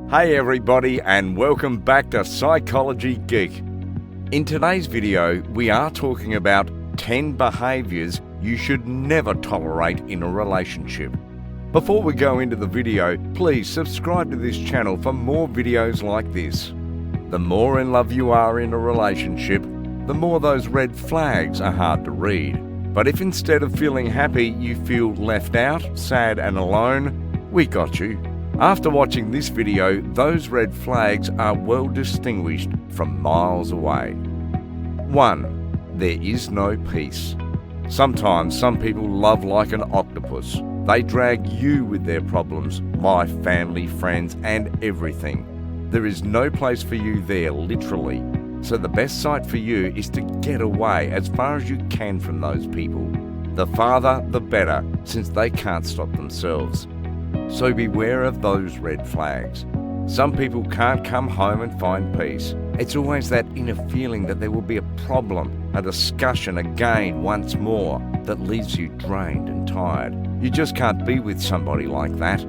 Hey everybody, and welcome back to Psychology Geek. In today's video, we are talking about 10 behaviours you should never tolerate in a relationship. Before we go into the video, please subscribe to this channel for more videos like this. The more in love you are in a relationship, the more those red flags are hard to read. But if instead of feeling happy you feel left out, sad and alone, we got you. After watching this video, those red flags are well distinguished from miles away. 1. There is no peace. Sometimes some people love like an octopus. They drag you with their problems, life, family, friends, and everything. There is no place for you there, literally. So the best site for you is to get away as far as you can from those people. The farther, the better, since they can't stop themselves. So beware of those red flags. Some people can't come home and find peace. It's always that inner feeling that there will be a problem, a discussion again once more that leaves you drained and tired. You just can't be with somebody like that.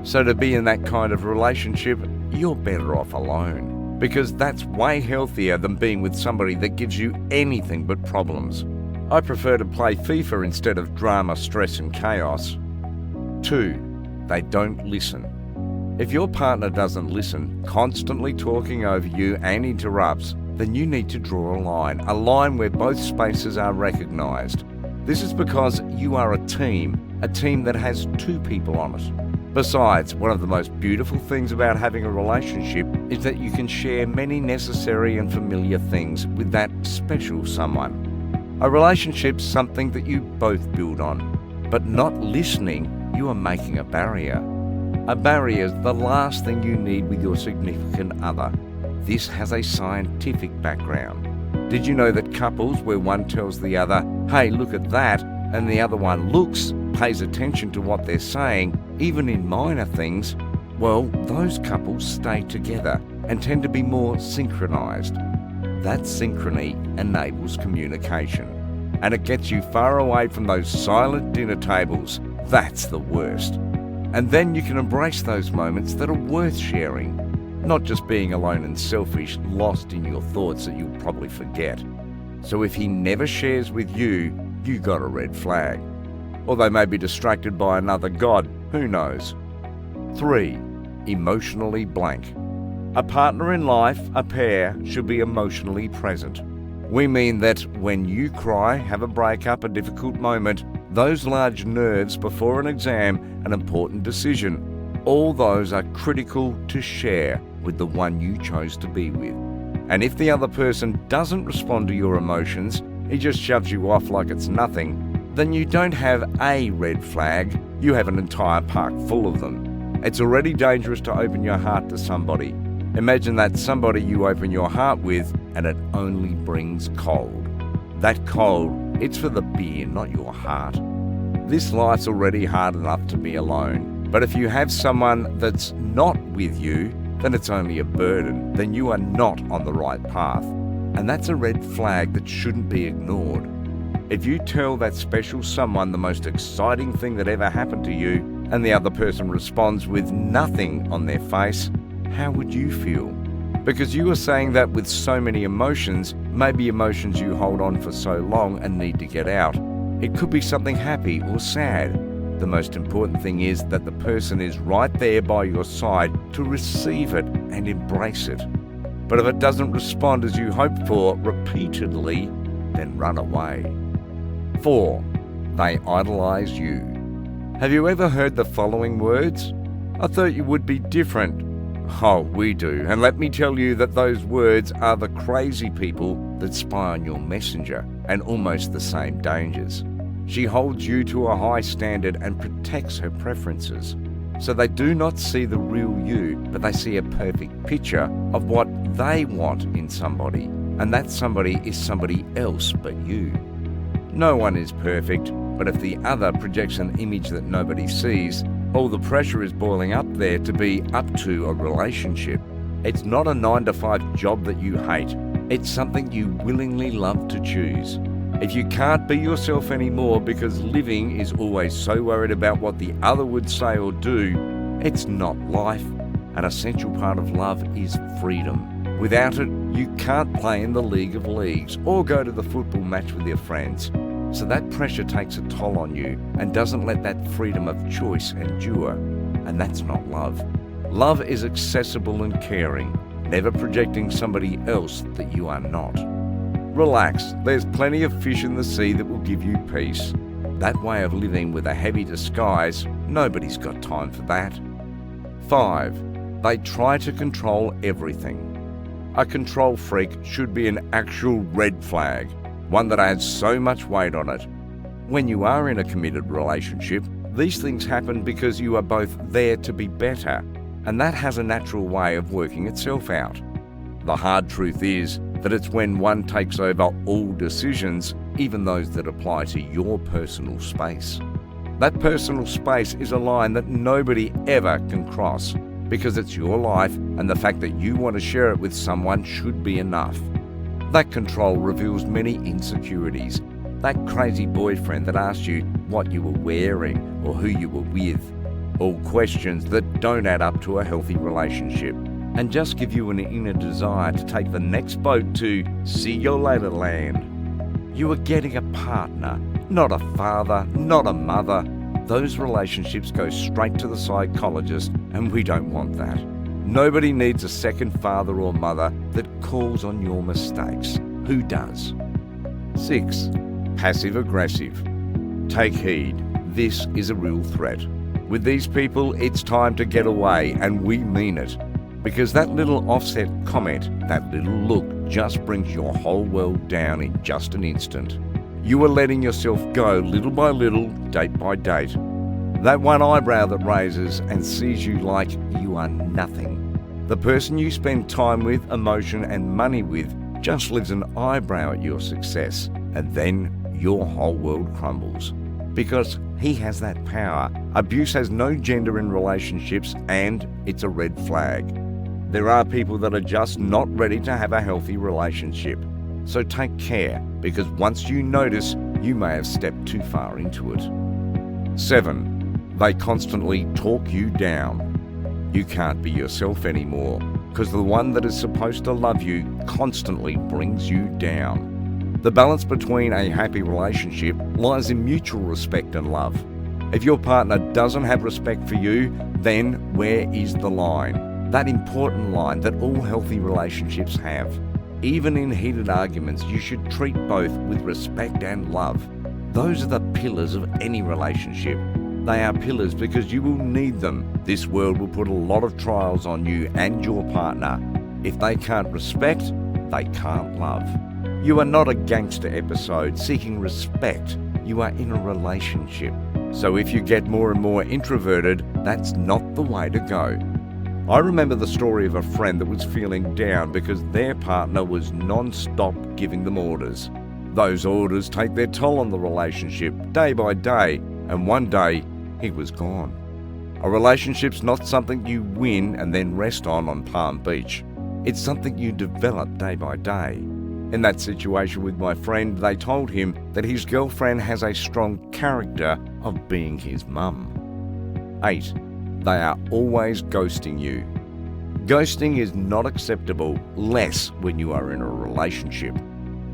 So to be in that kind of relationship, you're better off alone, because that's way healthier than being with somebody that gives you anything but problems. I prefer to play FIFA instead of drama, stress and chaos. 2. They don't listen. If your partner doesn't listen, constantly talking over you and interrupts, then you need to draw a line where both spaces are recognised. This is because you are a team that has two people on it. Besides, one of the most beautiful things about having a relationship is that you can share many necessary and familiar things with that special someone. A relationship's something that you both build on, but not listening, you are making a barrier. A barrier is the last thing you need with your significant other. This has a scientific background. Did you know that couples where one tells the other, hey, look at that, and the other one looks, pays attention to what they're saying, even in minor things, well, those couples stay together and tend to be more synchronized. That synchrony enables communication, and it gets you far away from those silent dinner tables. That's the worst. And then you can embrace those moments that are worth sharing, not just being alone and selfish, lost in your thoughts that you'll probably forget. So if he never shares with you, you got a red flag. Or they may be distracted by another god, who knows. 3. Emotionally blank. A partner in life, a pair, should be emotionally present. We mean that when you cry, have a breakup, a difficult moment, those large nerves before an exam, an important decision, all those are critical to share with the one you chose to be with. And if the other person doesn't respond to your emotions, he just shoves you off like it's nothing, then you don't have a red flag, you have an entire park full of them. It's already dangerous to open your heart to somebody. Imagine that somebody you open your heart with and it only brings cold. That cold, it's for the beer, not your heart. This life's already hard enough to be alone. But if you have someone that's not with you, then it's only a burden. Then you are not on the right path. And that's a red flag that shouldn't be ignored. If you tell that special someone the most exciting thing that ever happened to you, and the other person responds with nothing on their face, how would you feel? Because you are saying that with so many emotions, maybe emotions you hold on for so long and need to get out. It could be something happy or sad. The most important thing is that the person is right there by your side to receive it and embrace it. But if it doesn't respond as you hoped for repeatedly, then run away. 4. They idolize you. Have you ever heard the following words? I thought you would be different. Oh, we do, and let me tell you that those words are the crazy people that spy on your messenger, and almost the same dangers. She holds you to a high standard and protects her preferences. So they do not see the real you, but they see a perfect picture of what they want in somebody, and that somebody is somebody else but you. No one is perfect, but if the other projects an image that nobody sees, all the pressure is boiling up there to be up to a relationship. It's not a 9-to-5 job that you hate. It's something you willingly love to choose. If you can't be yourself anymore because living is always so worried about what the other would say or do, it's not life. An essential part of love is freedom. Without it, you can't play in the League of Leagues or go to the football match with your friends. So that pressure takes a toll on you and doesn't let that freedom of choice endure. And that's not love. Love is accessible and caring, never projecting somebody else that you are not. Relax, there's plenty of fish in the sea that will give you peace. That way of living with a heavy disguise, nobody's got time for that. 5. They try to control everything. A control freak should be an actual red flag, one that adds so much weight on it. When you are in a committed relationship, these things happen because you are both there to be better, and that has a natural way of working itself out. The hard truth is that it's when one takes over all decisions, even those that apply to your personal space. That personal space is a line that nobody ever can cross, because it's your life and the fact that you want to share it with someone should be enough. That control reveals many insecurities. That crazy boyfriend that asked you what you were wearing or who you were with. All questions that don't add up to a healthy relationship and just give you an inner desire to take the next boat to see you later land. You are getting a partner, not a father, not a mother. Those relationships go straight to the psychologist, and we don't want that. Nobody needs a second father or mother that calls on your mistakes. Who does? 6. Passive-aggressive. Take heed. This is a real threat. With these people, it's time to get away, and we mean it. Because that little offset comment, that little look, just brings your whole world down in just an instant. You are letting yourself go little by little, date by date. That one eyebrow that raises and sees you like you are nothing. The person you spend time with, emotion and money with just lifts an eyebrow at your success, and then your whole world crumbles. Because he has that power. Abuse has no gender in relationships, and it's a red flag. There are people that are just not ready to have a healthy relationship. So take care, because once you notice, you may have stepped too far into it. 7. They constantly talk you down. You can't be yourself anymore, because the one that is supposed to love you constantly brings you down. The balance between a happy relationship lies in mutual respect and love. If your partner doesn't have respect for you, then where is the line? That important line that all healthy relationships have. Even in heated arguments, you should treat both with respect and love. Those are the pillars of any relationship. They are pillars because you will need them. This world will put a lot of trials on you and your partner. If they can't respect, they can't love. You are not a gangster episode seeking respect. You are in a relationship. So if you get more and more introverted, that's not the way to go. I remember the story of a friend that was feeling down because their partner was non-stop giving them orders. Those orders take their toll on the relationship day by day, and one day he was gone. A relationship's not something you win and then rest on Palm Beach. It's something you develop day by day. In that situation with my friend, they told him that his girlfriend has a strong character of being his mum. 8. They are always ghosting you. Ghosting is not acceptable, less when you are in a relationship.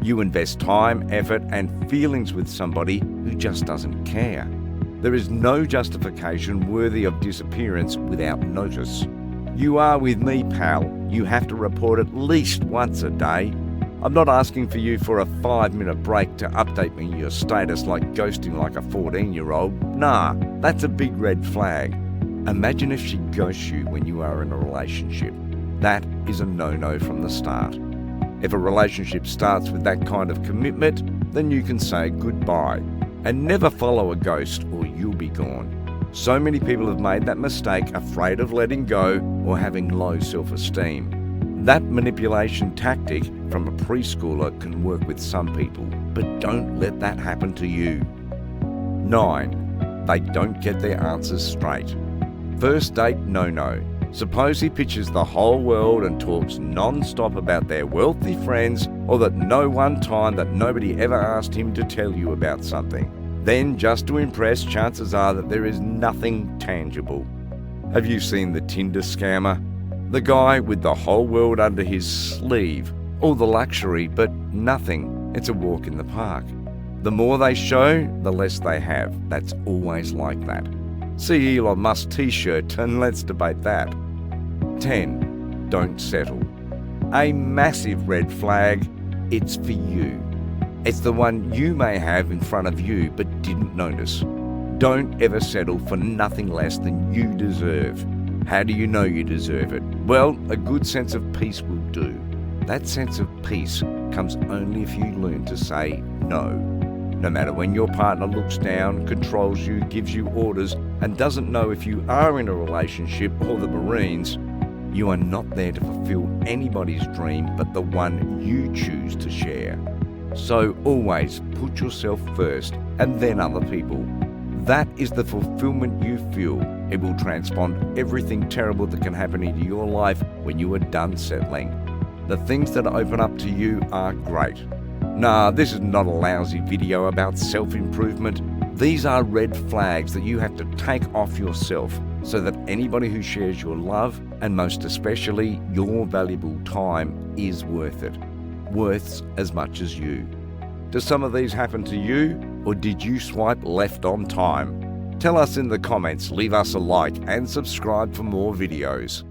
You invest time, effort, and feelings with somebody who just doesn't care. There is no justification worthy of disappearance without notice. You are with me, pal. You have to report at least once a day. I'm not asking for you for a 5-minute break to update me your status like ghosting like a 14-year-old. Nah, that's a big red flag. Imagine if she ghosts you when you are in a relationship. That is a no-no from the start. If a relationship starts with that kind of commitment, then you can say goodbye and never follow a ghost or you'll be gone. So many people have made that mistake, afraid of letting go or having low self-esteem. That manipulation tactic from a preschooler can work with some people, but don't let that happen to you. 9. They don't get their answers straight. First date no-no. Suppose he pictures the whole world and talks non-stop about their wealthy friends or that one time that nobody ever asked him to tell you about something. Then, just to impress, chances are that there is nothing tangible. Have you seen the Tinder scammer? The guy with the whole world under his sleeve, all the luxury but nothing. It's a walk in the park. The more they show, the less they have. That's always like that. See Elon Musk's t-shirt and let's debate that. 10. Don't settle. A massive red flag. It's for you. It's the one you may have in front of you but didn't notice. Don't ever settle for nothing less than you deserve. How do you know you deserve it? Well, a good sense of peace will do. That sense of peace comes only if you learn to say no. No matter when your partner looks down, controls you, gives you orders, and doesn't know if you are in a relationship or the Marines, you are not there to fulfill anybody's dream but the one you choose to share. So always put yourself first and then other people. That is the fulfillment you feel. It will transpond everything terrible that can happen into your life when you are done settling. The things that open up to you are great. Nah, this is not a lousy video about self-improvement. These are red flags that you have to take off yourself so that anybody who shares your love, and most especially your valuable time, is worth it. Worth as much as you. Do some of these happen to you, or did you swipe left on time? Tell us in the comments, leave us a like and subscribe for more videos.